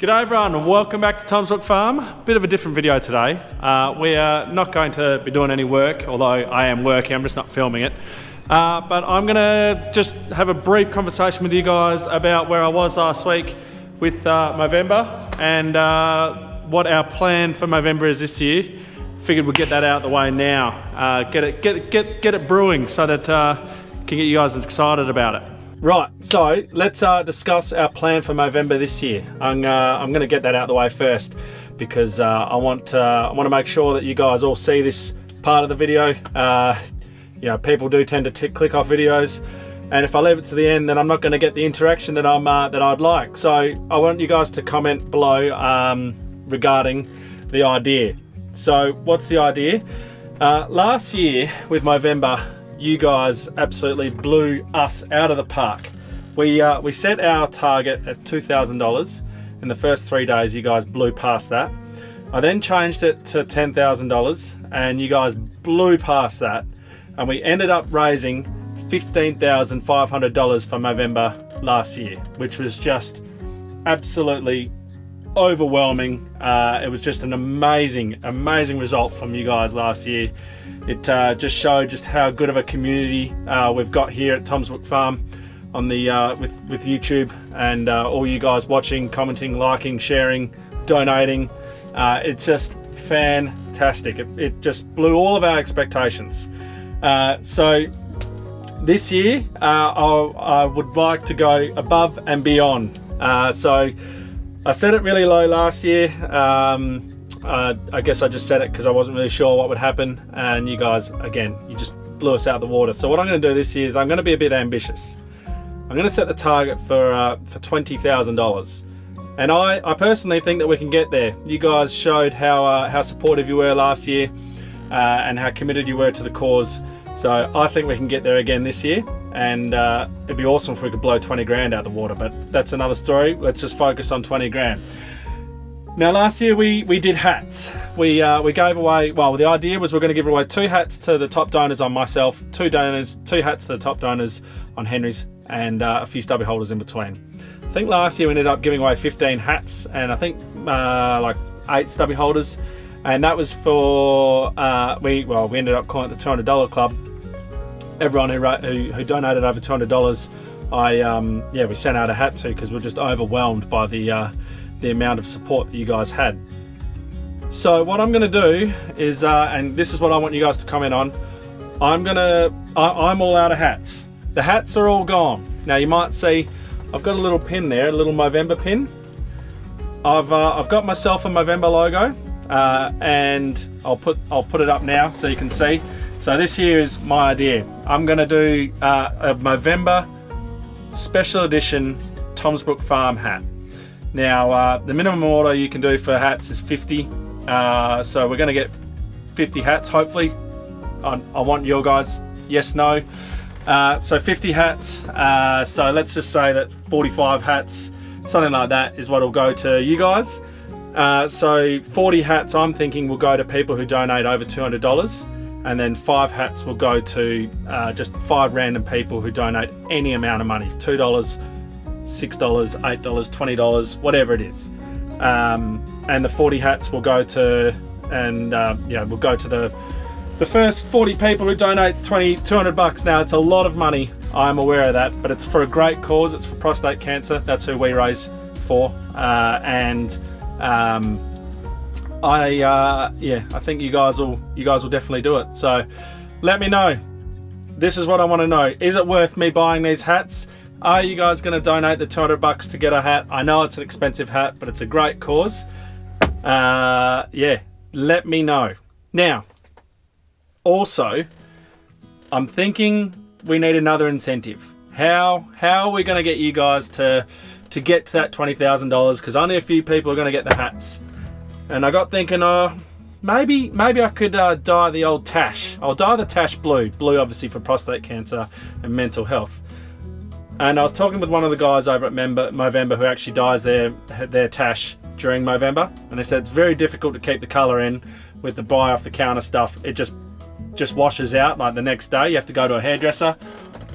G'day everyone and welcome back to Tom's Brook Farm. Bit of a different video today. We are not going to be doing any work, although I am working, I'm just not filming it. But I'm gonna just have a brief conversation with you guys about where I was last week with Movember and what our plan for Movember is this year. Figured we'd get that out of the way now. Get it brewing so that can get you guys excited about it. Right, so let's discuss our plan for Movember this year. I'm going to get that out of the way first because I want to make sure that you guys all see this part of the video. You know, people do tend to click off videos, and if I leave it to the end, then I'm not going to get the interaction that I'd like. So I want you guys to comment below regarding the idea. So what's the idea? Last year with Movember, you guys absolutely blew us out of the park. We set our target at $2,000. In the first 3 days, you guys blew past that. I then changed it to $10,000 and you guys blew past that. And we ended up raising $15,500 for Movember last year, which was just absolutely overwhelming. It was just an amazing result from you guys last year. It just showed just how good of a community we've got here at Tom's Brook Farm on the with YouTube, and all you guys watching, commenting, liking, sharing, donating. It's just fantastic. It just blew all of our expectations. So this year I would like to go above and beyond. So I set it really low last year. I guess I just said it because I wasn't really sure what would happen, and you guys, again, you just blew us out of the water. So what I'm going to do this year is I'm going to be a bit ambitious. I'm going to set the target for $20,000, and I personally think that we can get there. You guys showed how supportive you were last year and how committed you were to the cause. So I think we can get there again this year, and it'd be awesome if we could blow 20 grand out of the water, but that's another story. Let's just focus on 20 grand. Now last year we did hats. We gave away, well, the idea was we're going to give away 2 hats to the top donors on myself, 2 hats to the top donors on Henry's, and a few stubby holders in between. I think last year we ended up giving away 15 hats and I think like 8 stubby holders, and that was for we ended up calling it the $200 Club. Everyone who donated over $200, we sent out a hat to, because we're just overwhelmed by the amount of support that you guys had. So what I'm going to do is, and this is what I want you guys to comment on, I'm all out of hats. The hats are all gone. Now you might see I've got a little pin there, a little Movember pin. I've got myself a Movember logo, and I'll put it up now so you can see. So this here is my idea. I'm going to do a Movember special edition Tom's Brook Farm hat. Now the minimum order you can do for hats is 50, so we're going to get 50 hats hopefully. I want your guys yes, no. So 50 hats, so let's just say that 45 hats, something like that, is what will go to you guys. So 40 hats I'm thinking will go to people who donate over $200, and then 5 hats will go to just 5 random people who donate any amount of money, $2, $6, $8, $20, whatever it is. And the 40 hats will go to, will go to the first 40 people who donate $200. Now it's a lot of money, I'm aware of that, but it's for a great cause. It's for prostate cancer. That's who we raise for. I think you guys will definitely do it. So let me know. This is what I want to know. Is it worth me buying these hats? Are you guys going to donate the $200 to get a hat? I know it's an expensive hat, but it's a great cause. Let me know. Now, also, I'm thinking we need another incentive. How are we going to get you guys to get to that $20,000? Because only a few people are going to get the hats. And I got thinking, maybe I could dye the old tash. I'll dye the tash blue. Blue obviously for prostate cancer and mental health. And I was talking with one of the guys over at Movember who actually dyes their tash during Movember, and they said it's very difficult to keep the colour in with the buy off the counter stuff. It just just washes out like the next day. You have to go to a hairdresser.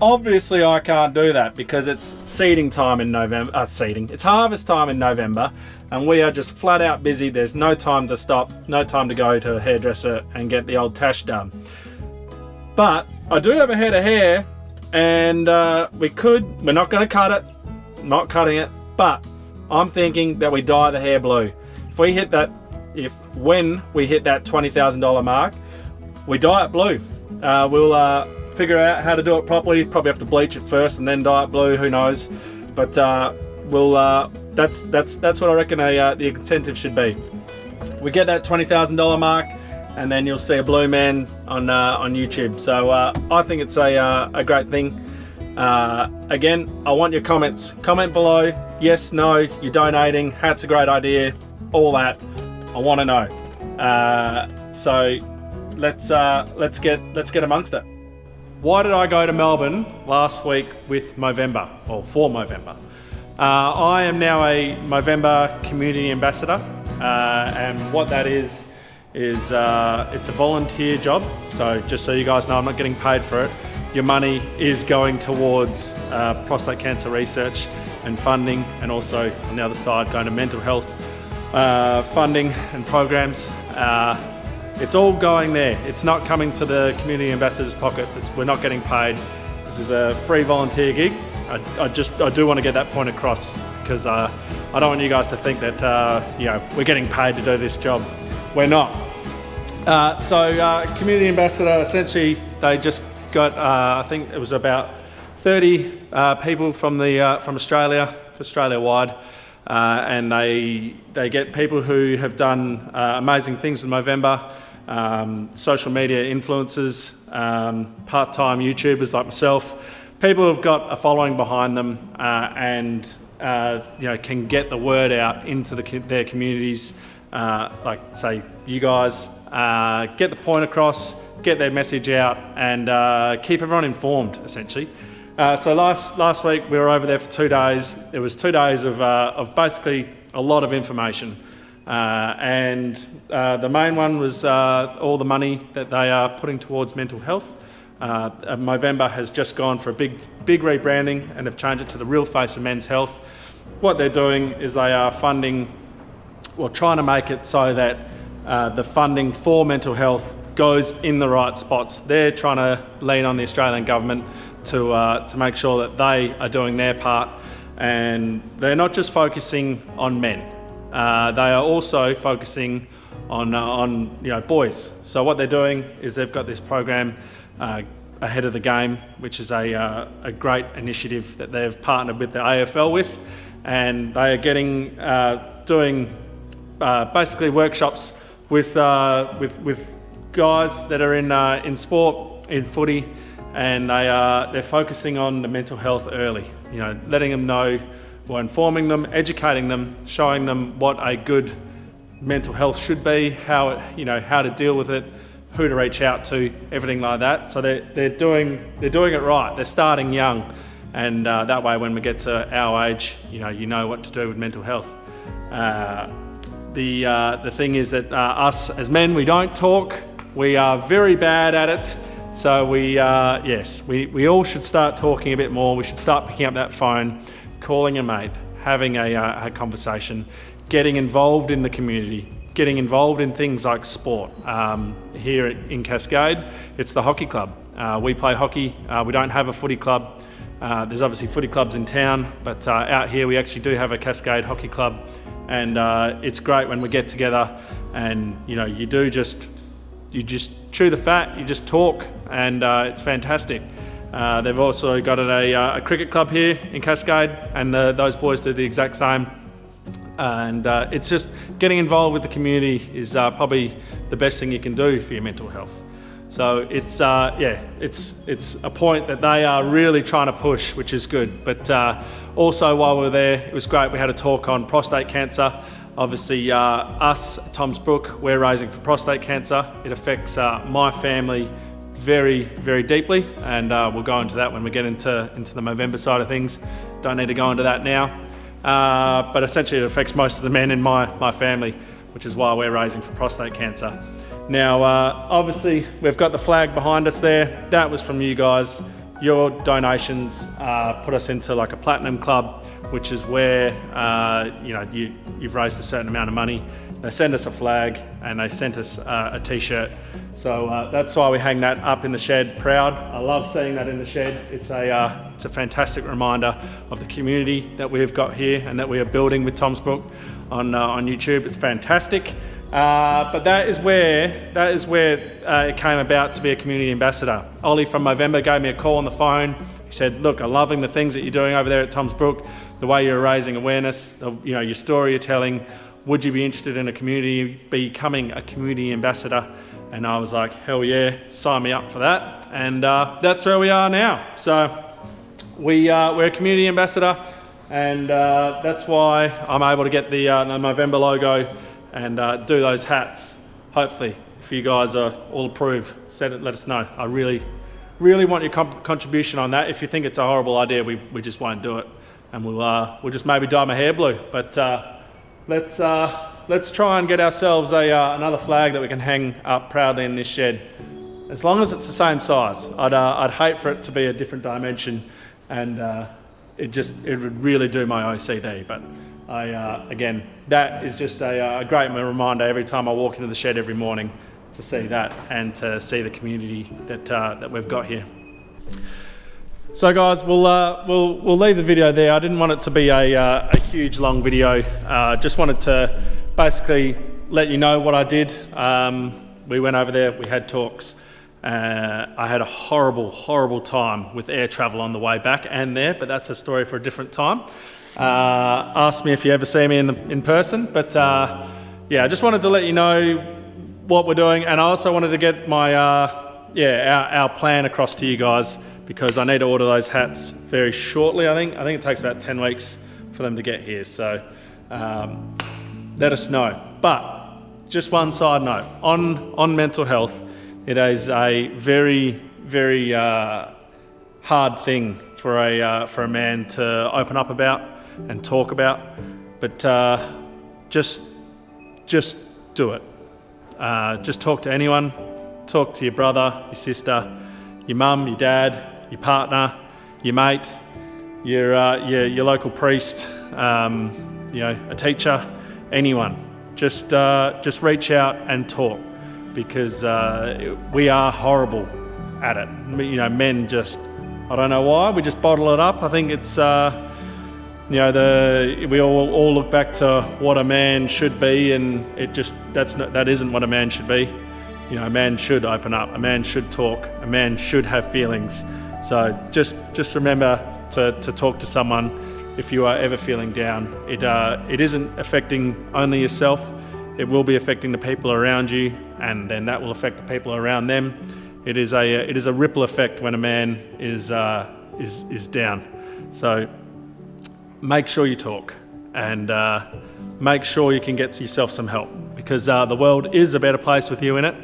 Obviously I can't do that because it's seeding time in November. It's harvest time in November, and we are just flat out busy. There's no time to stop, no time to go to a hairdresser and get the old tash done. But I do have a head of hair, and we're not going to cut it, not cutting it, but I'm thinking that we dye the hair blue. If we hit that, when we hit that $20,000 mark, we dye it blue. We'll figure out how to do it properly. Probably have to bleach it first and then dye it blue. Who knows? But that's what I reckon the incentive should be. We get that $20,000 mark, and then you'll see a blue man on YouTube. So I think it's a great thing. Again, I want your comments. Comment below. Yes, no, you're donating. Hat's a great idea. All that. I want to know. So let's get amongst it. Why did I go to Melbourne last week with Movember, or for Movember? I am now a Movember community ambassador, and what that is it's a volunteer job. So just so you guys know, I'm not getting paid for it. Your money is going towards prostate cancer research and funding, and also on the other side going to mental health funding and programs. It's all going there. It's not coming to the community ambassador's pocket. We're not getting paid. This is a free volunteer gig. I do want to get that point across, because I don't want you guys to think that we're getting paid to do this job. We're not. Community ambassador, essentially, they just got I think it was about 30 people from Australia, Australia-wide. And they get people who have done amazing things with Movember, social media influencers, part-time YouTubers like myself, people who've got a following behind them, and can get the word out into their communities, like say you guys, get the point across, get their message out, and keep everyone informed, essentially. So last week we were over there for 2 days. It was 2 days of basically a lot of information, and the main one was all the money that they are putting towards mental health. Movember has just gone for a big rebranding and have changed it to the real face of men's health. What they're doing is they are funding, or trying to make it so that the funding for mental health goes in the right spots. They're trying to lean on the Australian government to make sure that they are doing their part, and they're not just focusing on men. They are also focusing on boys. So what they're doing is they've got this program, Ahead of the Game, which is a great initiative that they've partnered with the AFL with, and they are doing basically workshops with guys that are in sport, in footy, and they're focusing on the mental health early. Letting them know, or informing them, educating them, showing them what a good mental health should be, how to deal with it, who to reach out to, everything like that. So they're doing it right. They're starting young, and that way when we get to our age, you know what to do with mental health. The thing is that us as men, we don't talk. We are very bad at it. So we all should start talking a bit more. We should start picking up that phone, calling a mate, having a conversation, getting involved in the community, getting involved in things like sport. Here in Cascade, it's the hockey club. We play hockey. We don't have a footy club. There's obviously footy clubs in town, but out here we actually do have a Cascade hockey club, and it's great when we get together, and you just chew the fat, you just talk, and it's fantastic. They've also got a cricket club here in Cascade, and those boys do the exact same. And it's just getting involved with the community is probably the best thing you can do for your mental health. So it's a point that they are really trying to push, which is good. But also while we were there, it was great. We had a talk on prostate cancer. Obviously, us, Tom's Brook, we're raising for prostate cancer. It affects my family very, very deeply, and we'll go into that when we get into the Movember side of things. Don't need to go into that now. But essentially it affects most of the men in my family, which is why we're raising for prostate cancer. Now, obviously, we've got the flag behind us there. That was from you guys. Your donations put us into like a platinum club, which is where you've raised a certain amount of money. They send us a flag and they sent us a t-shirt. So that's why we hang that up in the shed, proud. I love seeing that in the shed. It's a fantastic reminder of the community that we've got here and that we are building with Tom's Brook on YouTube. It's fantastic. But that is where it came about to be a community ambassador. Ollie from Movember gave me a call on the phone. He said, look, I'm loving the things that you're doing over there at Tom's Brook, the way you're raising awareness, your story you're telling. Would you be interested in becoming a community ambassador? And I was like, hell yeah, sign me up for that. And that's where we are now. So we're a community ambassador, and that's why I'm able to get the Movember logo and do those hats. Hopefully, if you guys are all approve, let us know. I really want your contribution on that. If you think it's a horrible idea, we just won't do it, and we'll just maybe dye my hair blue. But let's try and get ourselves another flag that we can hang up proudly in this shed, as long as it's the same size. I'd hate for it to be a different dimension, and it would really do my OCD. But again, that is just a great reminder every time I walk into the shed every morning to see that and to see the community that we've got here. So guys, we'll leave the video there. I didn't want it to be a huge long video. Just wanted to basically let you know what I did. We went over there, we had talks. I had a horrible time with air travel on the way back and there, but that's a story for a different time. Ask me if you ever see me in person, but yeah, I just wanted to let you know what we're doing, and I also wanted to get my our plan across to you guys, because I need to order those hats very shortly. I think it takes about 10 weeks for them to get here, so let us know. But just one side note on mental health, it is a very hard thing for a man to open up about and talk about, but just do it. Just talk to anyone. Talk to your brother, your sister, your mum, your dad, your partner, your mate, your local priest, a teacher, anyone. Just reach out and talk, because we are horrible at it. Men just, I don't know why, we just bottle it up. I think it's we all look back to what a man should be, and that isn't what a man should be. A man should open up, a man should talk, a man should have feelings. So just remember to talk to someone if you are ever feeling down. It isn't affecting only yourself, it will be affecting the people around you, and then that will affect the people around them. It is a ripple effect when a man is down. So make sure you talk, and make sure you can get yourself some help, because the world is a better place with you in it,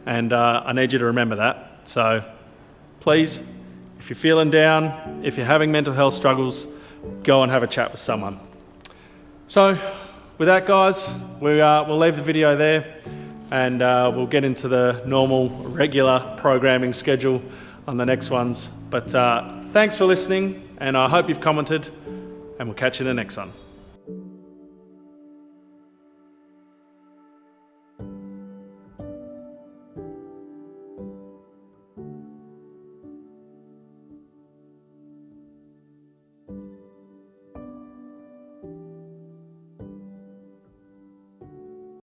and I need you to remember that. So please, if you're feeling down, if you're having mental health struggles, go and have a chat with someone. So with that, guys, we'll leave the video there, and we'll get into the normal regular programming schedule on the next ones. But thanks for listening, and I hope you've commented, and we'll catch you in the next one.